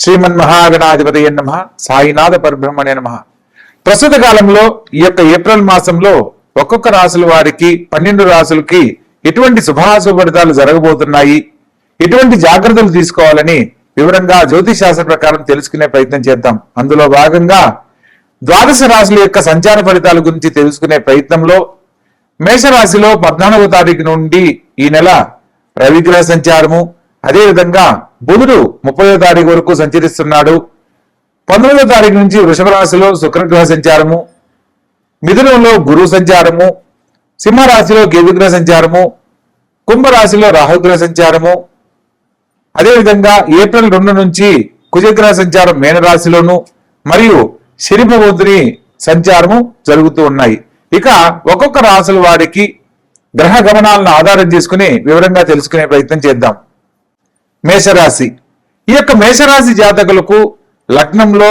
శ్రీమన్మహాగణాధిపతయ నమః. సాయినాథ పరబ్రహ్మణే నమః. ప్రస్తుత కాలంలో ఈ యొక్క ఏప్రిల్ మాసంలో ఒక్కొక్క రాశుల వారికి 12 రాశులకి ఎటువంటి శుభాశుభ ఫలితాలు జరగబోతున్నాయి, ఎటువంటి జాగ్రత్తలు తీసుకోవాలని వివరంగా జ్యోతిష్ శాస్త్ర ప్రకారం తెలుసుకునే ప్రయత్నం చేద్దాం. అందులో భాగంగా ద్వాదశ రాశుల యొక్క సంచార ఫలితాల గురించి తెలుసుకునే ప్రయత్నంలో మేషరాశిలో 14వ తారీఖు నుండి ఈ నెల రవిగ్రహ సంచారము, అదేవిధంగా బుధుడు 30వ తారీఖు వరకు సంచరిస్తున్నాడు. 19వ తారీఖు నుంచి వృషభ రాశిలో శుక్రగ్రహ సంచారము, మిథునంలో గురు సంచారము, సింహరాశిలో కేతుగ్రహ సంచారము, కుంభరాశిలో రాహుగ్రహ సంచారము, అదేవిధంగా ఏప్రిల్ 2 నుంచి కుజగ్రహ సంచారం మీనరాశిలోను మరియు శని భగవంతుని సంచారము జరుగుతూ ఉన్నాయి. ఇక ఒక్కొక్క రాశుల వారికి గ్రహ గమనాలను ఆధారం చేసుకుని వివరంగా తెలుసుకునే ప్రయత్నం చేద్దాం. మేషరాశి. ఈ యొక్క మేషరాశి జాతకులకు లగ్నంలో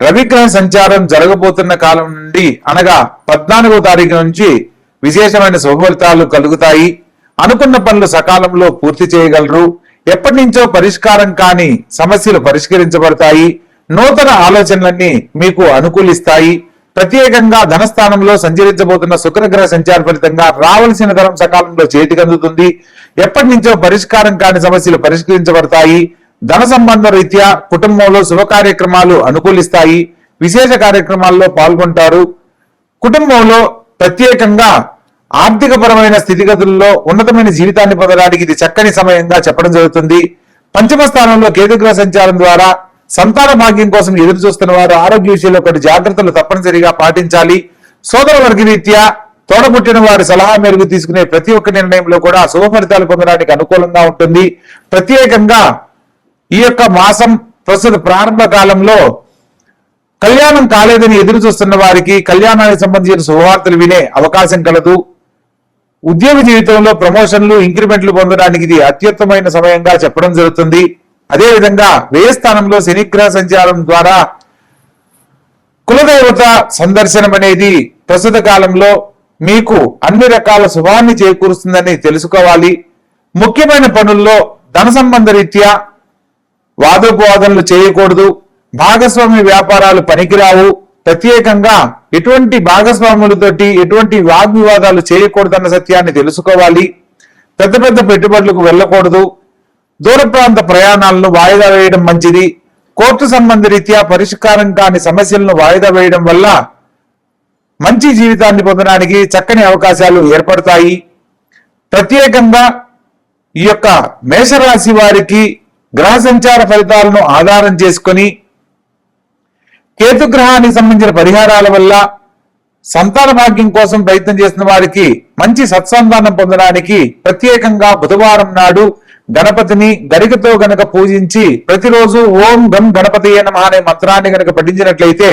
రవిగ్రహ సంచారం జరగబోతున్న కాలం నుండి అనగా 14వ తారీఖు నుంచి విశేషమైన శుభఫలితాలు కలుగుతాయి. అనుకున్న పనులు సకాలంలో పూర్తి చేయగలరు. ఎప్పటి నుంచో పరిష్కారం కాని సమస్యలు పరిష్కరించబడతాయి. నూతన ఆలోచనలన్నీ మీకు అనుకూలిస్తాయి. ప్రత్యేకంగా ధనస్థానంలో సంచరించబోతున్న శుక్రగ్రహ సంచార ఫలితంగా రావలసిన ధనం సకాలంలో చేతికి అందుతుంది. ఎప్పటి నుంచో పరిష్కారం కాని సమస్యలు పరిష్కరించబడతాయి. ధన సంబంధ రీత్యా కుటుంబంలో శుభ కార్యక్రమాలు అనుకూలిస్తాయి. విశేష కార్యక్రమాల్లో పాల్గొంటారు. కుటుంబంలో ప్రత్యేకంగా ఆర్థిక పరమైన స్థితిగతుల్లో ఉన్నతమైన జీవితాన్ని పొందడానికి ఇది చక్కని సమయంగా చెప్పడం జరుగుతుంది. పంచమ స్థానంలో కేతుగ్రహ సంచారం ద్వారా సంతాన భాగ్యం కోసం ఎదురు చూస్తున్న వారు ఆరోగ్య విషయంలో కొన్ని జాగ్రత్తలు తప్పనిసరిగా పాటించాలి. సోదర వర్గ రీత్యా తోడబుట్టిన వారి సలహా మేరకు తీసుకునే ప్రతి ఒక్క నిర్ణయంలో కూడా శుభ ఫలితాలు పొందడానికి అనుకూలంగా ఉంటుంది. ప్రత్యేకంగా ఈ యొక్క మాసం ప్రస్తుత ప్రారంభ కాలంలో కళ్యాణం కాలేదని ఎదురు చూస్తున్న వారికి కళ్యాణానికి సంబంధించిన శుభవార్తలు వినే అవకాశం కలదు. ఉద్యోగ జీవితంలో ప్రమోషన్లు, ఇంక్రిమెంట్లు పొందడానికి ఇది అత్యుత్తమైన సమయంగా చెప్పడం జరుగుతుంది. అదేవిధంగా వ్యయ స్థానంలో శనిగ్రహ సంచారం ద్వారా కులదేవత సందర్శనం అనేది ప్రస్తుత కాలంలో మీకు అన్ని రకాల శుభాన్ని చేకూరుస్తుందని తెలుసుకోవాలి. ముఖ్యమైన పనుల్లో ధన సంబంధ రీత్యా వాదోపవాదనలు చేయకూడదు. భాగస్వామ్య వ్యాపారాలు పనికిరావు. ప్రత్యేకంగా ఎటువంటి భాగస్వాములతోటి ఎటువంటి వాగ్వివాదాలు చేయకూడదన్న సత్యాన్ని తెలుసుకోవాలి. పెద్ద పెద్ద పెట్టుబడులకు వెళ్ళకూడదు. దూర ప్రాంత ప్రయాణాలను వాయిదా వేయడం మంచిది. కోర్టు సంబంధ రీత్యా పరిష్కారం కాని సమస్యలను వాయిదా వేయడం వల్ల మంచి జీవితాన్ని పొందడానికి చక్కని అవకాశాలు ఏర్పడతాయి. ప్రత్యేకంగా ఈ యొక్క మేషరాశి వారికి గ్రహ సంచార ఫలితాలను ఆధారం చేసుకొని కేతుగ్రహానికి సంబంధించిన పరిహారాల వల్ల సంతాన భాగ్యం కోసం ప్రయత్నం చేస్తున్న వారికి మంచి సత్సంతానం పొందడానికి ప్రత్యేకంగా బుధవారం నాడు గణపతిని గరికతో గనక పూజించి ప్రతిరోజు ఓం గం గణపతియే నమః అనే మంత్రాన్ని గనక పఠించినట్లయితే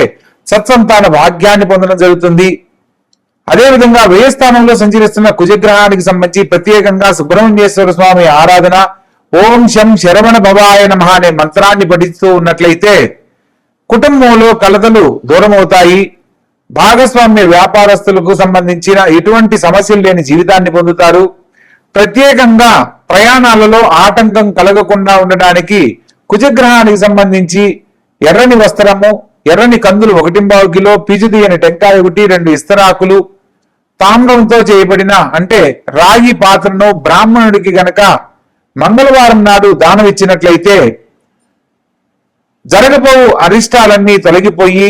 సత్సంతాన భాగ్యాన్ని పొందడం జరుగుతుంది. అదేవిధంగా వ్యయ స్థానంలో సంచరిస్తున్న కుజగ్రహానికి సంబంధించి ప్రత్యేకంగా సుబ్రహ్మణ్యేశ్వర స్వామి ఆరాధన, ఓం శం శరవణ భవాయ నమః అనే మంత్రాన్ని పఠిస్తూ ఉన్నట్లయితే కుటుంబంలో కలతలు దూరమవుతాయి. భాగస్వామ్య వ్యాపారస్తులకు సంబంధించిన ఎటువంటి సమస్యలు లేని జీవితాన్ని పొందుతారు. ప్రత్యేకంగా ప్రయాణాలలో ఆటంకం కలగకుండా ఉండడానికి కుజగ్రహానికి సంబంధించి ఎర్రని వస్త్రము, ఎర్రని కందులు 1.25 కిలో, పిజుదీయని టెంకాయ 1, 2 ఇస్తరాకులు, తామ్రంతో చేయబడిన అంటే రాగి పాత్రను బ్రాహ్మణుడికి గనక మంగళవారం నాడు దానం ఇచ్చినట్లయితే జరగబోవు అరిష్టాలన్నీ తొలగిపోయి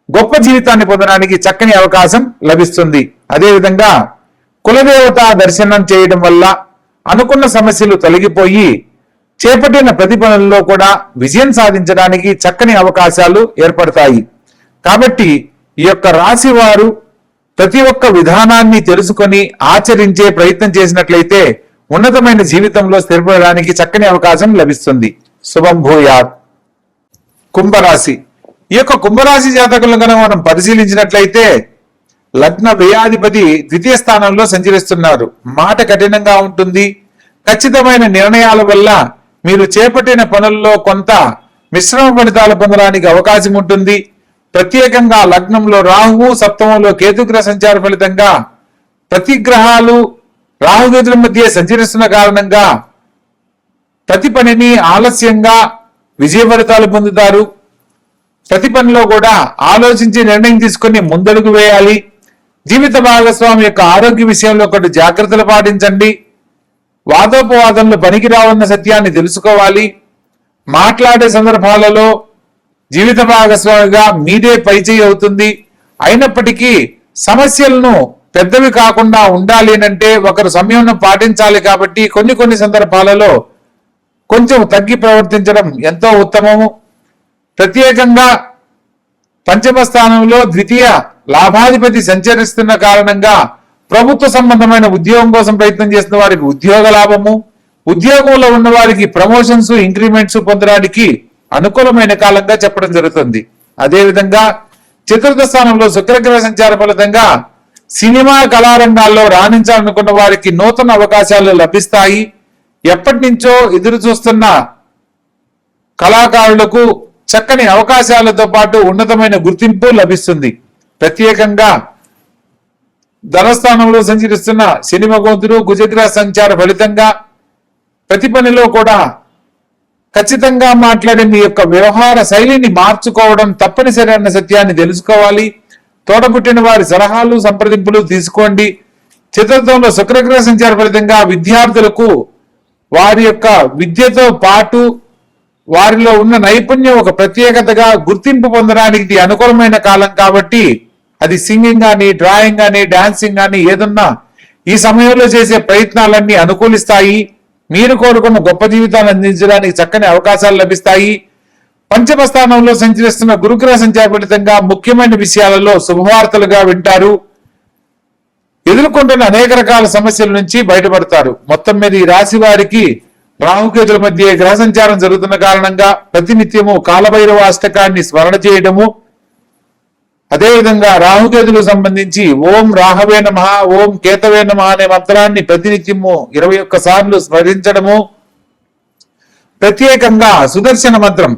గొప్ప జీవితాన్ని పొందడానికి చక్కని అవకాశం లభిస్తుంది. అదేవిధంగా కులదేవత దర్శనం చేయడం వల్ల అనుకున్న సమస్యలు తొలగిపోయి చేపట్టిన ప్రతి పనుల్లో కూడా విజయం సాధించడానికి చక్కని అవకాశాలు ఏర్పడతాయి. కాబట్టి ఈ యొక్క రాశి వారు ప్రతి ఒక్క విధానాన్ని తెలుసుకొని ఆచరించే ప్రయత్నం చేసినట్లయితే ఉన్నతమైన జీవితంలో స్థిరపడడానికి చక్కని అవకాశం లభిస్తుంది. శుభం భూయాత్. కుంభరాశి. ఈ యొక్క కుంభరాశి జాతకులను కనుక మనం పరిశీలించినట్లయితే లగ్న వ్యయాధిపతి 2వ స్థానంలో సంచరిస్తున్నారు. మాట కఠినంగా ఉంటుంది. ఖచ్చితమైన నిర్ణయాల వల్ల మీరు చేపట్టిన పనుల్లో కొంత మిశ్రమ ఫలితాలు పొందడానికి అవకాశం ఉంటుంది. ప్రత్యేకంగా లగ్నంలో రాహువు, సప్తమంలో కేతుగ్రహ సంచార ఫలితంగా ప్రతి గ్రహాలు రాహుకేతుల మధ్య సంచరిస్తున్న కారణంగా ప్రతి పనిని ఆలస్యంగా విజయ ఫలితాలు పొందుతారు. ప్రతి పనిలో కూడా ఆలోచించి నిర్ణయం తీసుకుని ముందడుగు వేయాలి. జీవిత భాగస్వామి యొక్క ఆరోగ్య విషయంలో కొన్ని జాగ్రత్తలు పాటించండి. వాదోపవాదంలో పనికి రావన్న సత్యాన్ని తెలుసుకోవాలి. మాట్లాడే సందర్భాలలో జీవిత భాగస్వామిగా మీదే పైచేయి అవుతుంది. అయినప్పటికీ సమస్యలను పెద్దవి కాకుండా ఉండాలి అంటే ఒకరు సంయమనం పాటించాలి. కాబట్టి కొన్ని సందర్భాలలో కొంచెం తగ్గి ప్రవర్తించడం ఎంతో ఉత్తమము. ప్రత్యేకంగా పంచమ స్థానంలో ద్వితీయ లాభాధిపతి సంచరిస్తున్న కారణంగా ప్రభుత్వ సంబంధమైన ఉద్యోగం కోసం ప్రయత్నం చేస్తున్న వారికి ఉద్యోగ లాభము, ఉద్యోగంలో ఉన్న వారికి ప్రమోషన్స్, ఇంక్రిమెంట్స్ పొందడానికి అనుకూలమైన కాలంగా చెప్పడం జరుగుతుంది. అదేవిధంగా చతుర్థ స్థానంలో శుక్రగ్రహ సంచార ఫలితంగా సినిమా కళారంగాల్లో రాణించాలనుకున్న వారికి నూతన అవకాశాలు లభిస్తాయి. ఎప్పటి నుంచో ఎదురు చూస్తున్న కళాకారులకు చక్కని అవకాశాలతో పాటు ఉన్నతమైన గుర్తింపు లభిస్తుంది. ప్రత్యేకంగా ధనస్థానంలో సంచరిస్తున్న శని భగవంతుడు కుజగ్రహ సంచార ఫలితంగా ప్రతి పనిలో కూడా ఖచ్చితంగా మాట్లాడే మీ యొక్క వ్యవహార శైలిని మార్చుకోవడం తప్పనిసరి అన్న సత్యాన్ని తెలుసుకోవాలి. తోడబుట్టిన వారి సలహాలు, సంప్రదింపులు తీసుకోండి. చతుర్థంలో శుక్రగ్రహ సంచార ఫలితంగా విద్యార్థులకు వారి యొక్క విద్యతో పాటు వారిలో ఉన్న నైపుణ్యం ఒక ప్రత్యేకతగా గుర్తింపు పొందడానికి ఇది అనుకూలమైన కాలం. కాబట్టి అది సింగింగ్ కానీ, డ్రాయింగ్ కానీ, డాన్సింగ్ కానీ ఏదన్నా ఈ సమయంలో చేసే ప్రయత్నాలన్నీ అనుకూలిస్తాయి. మీరు కోరుకున్న గొప్ప జీవితాన్ని అందించడానికి చక్కని అవకాశాలు లభిస్తాయి. పంచమ స్థానంలో సంచరిస్తున్న గురుగ్రహ సంచార ఫలితంగా ముఖ్యమైన విషయాలలో శుభవార్తలుగా వింటారు. ఎదుర్కొంటున్న అనేక రకాల సమస్యల నుంచి బయటపడతారు. మొత్తం మీద ఈ రాశి వారికి రాహుకేతుల మధ్య గ్రహ సంచారం జరుగుతున్న కారణంగా ప్రతినిత్యము కాలభైరవ అష్టకాన్ని స్మరణ చేయడము, అదేవిధంగా రాహుకేతులకు సంబంధించి ఓం రాహవే నమః, ఓం కేతవే నమః అనే మంత్రాన్ని ప్రతినిత్యము 21 సార్లు స్మరించడము, ప్రత్యేకంగా సుదర్శన మంత్రం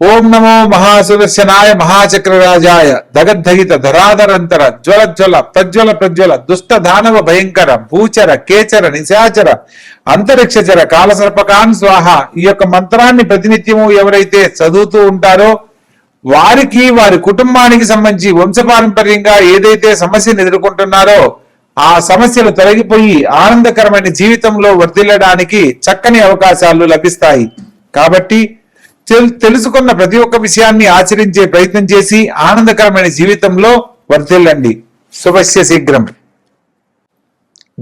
ఓం నమో మహాసుదర్శనాయ మహాచక్రరాజాయ దగద్ధగిత ధరాధరంతర జ్వల జ్వల ప్రజ్వల ప్రజ్వల దుష్ట దానవ భయంకర భూచర కేచర నిశాచర అంతరిక్షచర కాలసర్పకాన్ స్వాహ. ఈ యొక్క మంత్రాన్ని ప్రతినిత్యము ఎవరైతే చదువుతూ ఉంటారో వారికి, వారి కుటుంబానికి సంబంధించి వంశపారంపర్యంగా ఏదైతే సమస్యను ఎదుర్కొంటున్నారో ఆ సమస్యలు తొలగిపోయి ఆనందకరమైన జీవితంలో వర్ధిల్లడానికి చక్కని అవకాశాలు లభిస్తాయి. కాబట్టి తెలుసుకున్న ప్రతి ఒక్క విషయాన్ని ఆచరించే ప్రయత్నం చేసి ఆనందకరమైన జీవితంలో వర్ధిల్లండి. శుభస్య శీఘ్రం.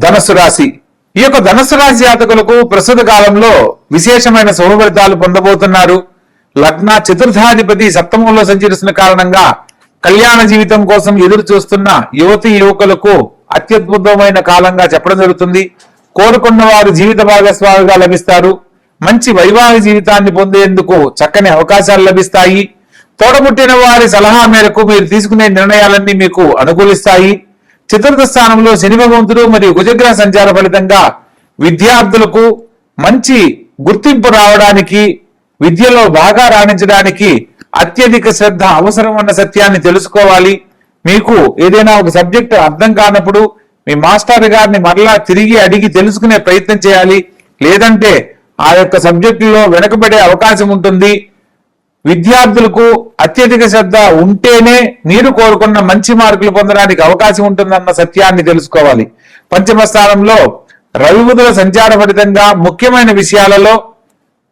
ధనస్సు రాశి. ఈ యొక్క ధనస్సు రాశి జాతకులకు ప్రస్తుత కాలంలో విశేషమైన శుభ ఫలితాలు పొందబోతున్నారు. లగ్న చతుర్థాధిపతి సప్తమంలో సంచరిస్తున్న కారణంగా కళ్యాణ జీవితం కోసం ఎదురు చూస్తున్న యువతి యువకులకు అత్యద్భుతమైన కాలంగా చెప్పడం జరుగుతుంది. కోరుకున్న వారు జీవిత భాగస్వామిగా లభిస్తారు. మంచి వైవాహిక జీవితాన్ని పొందేందుకు చక్కని అవకాశాలు లభిస్తాయి. తోడబుట్టిన వారి సలహా మేరకు మీరు తీసుకునే నిర్ణయాలన్నీ మీకు అనుకూలిస్తాయి. చతుర్థ స్థానంలో శని భగవంతుడు మరియు కుజగ్రహ సంచార ఫలితంగా విద్యార్థులకు మంచి గుర్తింపు రావడానికి, విద్యలో బాగా రాణించడానికి అత్యధిక శ్రద్ధ అవసరం అన్న సత్యాన్ని తెలుసుకోవాలి. మీకు ఏదైనా ఒక సబ్జెక్ట్ అర్థం కానప్పుడు మీ మాస్టర్ గారిని మరలా తిరిగి అడిగి తెలుసుకునే ప్రయత్నం చేయాలి. లేదంటే ఆ యొక్క సబ్జెక్టులో వెనుకబడే అవకాశం ఉంటుంది. విద్యార్థులకు అత్యధిక శ్రద్ధ ఉంటేనే మీరు కోరుకున్న మంచి మార్కులు పొందడానికి అవకాశం ఉంటుందన్న సత్యాన్ని తెలుసుకోవాలి. పంచమ స్థానంలో రవి బుధుల సంచార ఫలితంగా ముఖ్యమైన విషయాలలో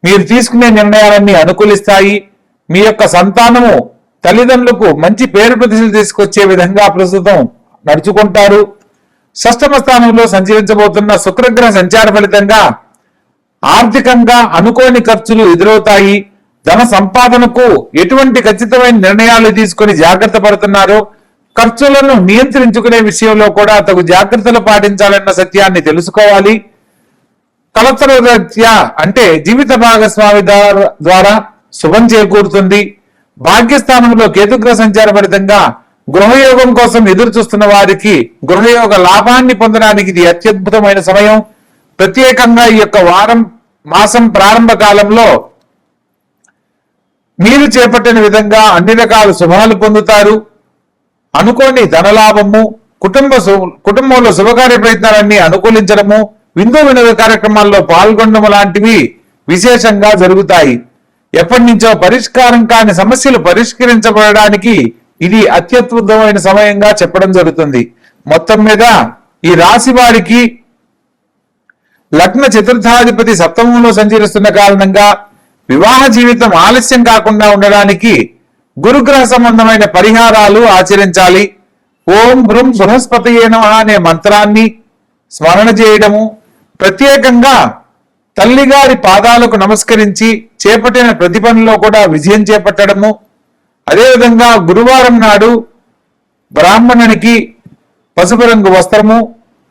మీరు తీసుకునే నిర్ణయాలన్నీ అనుకూలిస్తాయి. మీ యొక్క సంతానము తల్లిదండ్రులకు మంచి పేరు ప్రతిష్టలు తీసుకొచ్చే విధంగా ప్రస్తుతం నడుచుకుంటారు. షష్టమ స్థానంలో సంచరించబోతున్న శుక్రగ్రహ సంచార ఫలితంగా ఆర్థికంగా అనుకోని ఖర్చులు ఎదురవుతాయి. ధన సంపాదనకు ఎటువంటి ఖచ్చితమైన నిర్ణయాలు తీసుకుని జాగ్రత్త పడుతున్నారో ఖర్చులను నియంత్రించుకునే విషయంలో కూడా తగు జాగ్రత్తలు పాటించాలన్న సత్యాన్ని తెలుసుకోవాలి. కలత్ర రీత్యా అంటే జీవిత భాగస్వామి ద్వారా శుభం చేకూరుతుంది. భాగ్యస్థానంలో కేతుగ్రహ సంచార ఫలితంగా గృహయోగం కోసం ఎదురు చూస్తున్న వారికి గృహయోగ లాభాన్ని పొందడానికి ఇది అత్యద్భుతమైన సమయం. ప్రత్యేకంగా ఈ యొక్క మాసం ప్రారంభ కాలంలో మీరు చేపట్టిన విధంగా అన్ని రకాల శుభాలు పొందుతారు. అనుకోని ధనలాభము, కుటుంబంలో శుభకార్య ప్రయత్నాలన్నీ అనుకూలించడము, విందు వినోద కార్యక్రమాల్లో పాల్గొనడం లాంటివి విశేషంగా జరుగుతాయి. ఎప్పటి నుంచో పరిష్కారం కాని సమస్యలు పరిష్కరించబడడానికి ఇది అత్యద్భుతమైన సమయంగా చెప్పడం జరుగుతుంది. మొత్తం మీద ఈ రాశి వారికి లగ్న చతుర్థాధిపతి సప్తమంలో సంచరిస్తున్న కారణంగా వివాహ జీవితం ఆలస్యం కాకుండా ఉండడానికి గురుగ్రహ సంబంధమైన పరిహారాలు ఆచరించాలి. ఓం భృం బృహస్పతియే నమః అనే మంత్రాన్ని స్మరణ చేయడము, ప్రత్యేకంగా తల్లిగారి పాదాలకు నమస్కరించి చేపట్టిన ప్రతి పనిలో కూడా విజయం చేపట్టడము, అదేవిధంగా గురువారం నాడు బ్రాహ్మణునికి పసుపు రంగు వస్త్రము,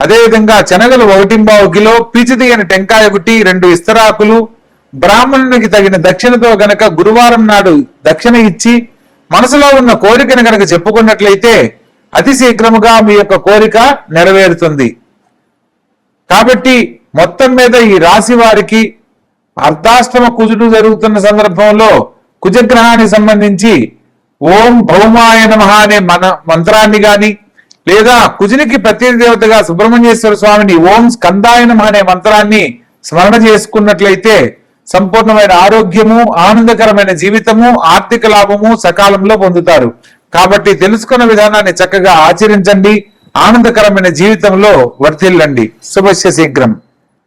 అదేవిధంగా శనగలు 1.25 కిలో, పీచు తీయని టెంకాయ ఒకటి, 2 ఇస్తరాకులు, బ్రాహ్మణునికి తగిన దక్షిణతో గనక గురువారం నాడు దక్షిణ ఇచ్చి మనసులో ఉన్న కోరికను గనక చెప్పుకున్నట్లయితే అతి శీఘ్రముగా మీ యొక్క కోరిక నెరవేరుతుంది. కాబట్టి మొత్తం మీద ఈ రాశి వారికి అర్ధాష్టమ కుజుడు జరుగుతున్న సందర్భంలో కుజగ్రహానికి సంబంధించి ఓం భౌమాయ నమః అనే మంత్రాన్ని గాని, లేదా కుజునికి ప్రత్యేక దేవతగా సుబ్రహ్మణ్యేశ్వర స్వామిని ఓం స్కందాయ నమః అనే మంత్రాన్ని స్మరణ చేసుకున్నట్లయితే సంపూర్ణమైన ఆరోగ్యము, ఆనందకరమైన జీవితము, ఆర్థిక లాభము సకాలంలో పొందుతారు. కాబట్టి తెలుసుకున్న విధానాన్ని చక్కగా ఆచరించండి, ఆనందకరమైన జీవితంలో వర్ధిల్లండి. శుభస్య శీఘ్రం.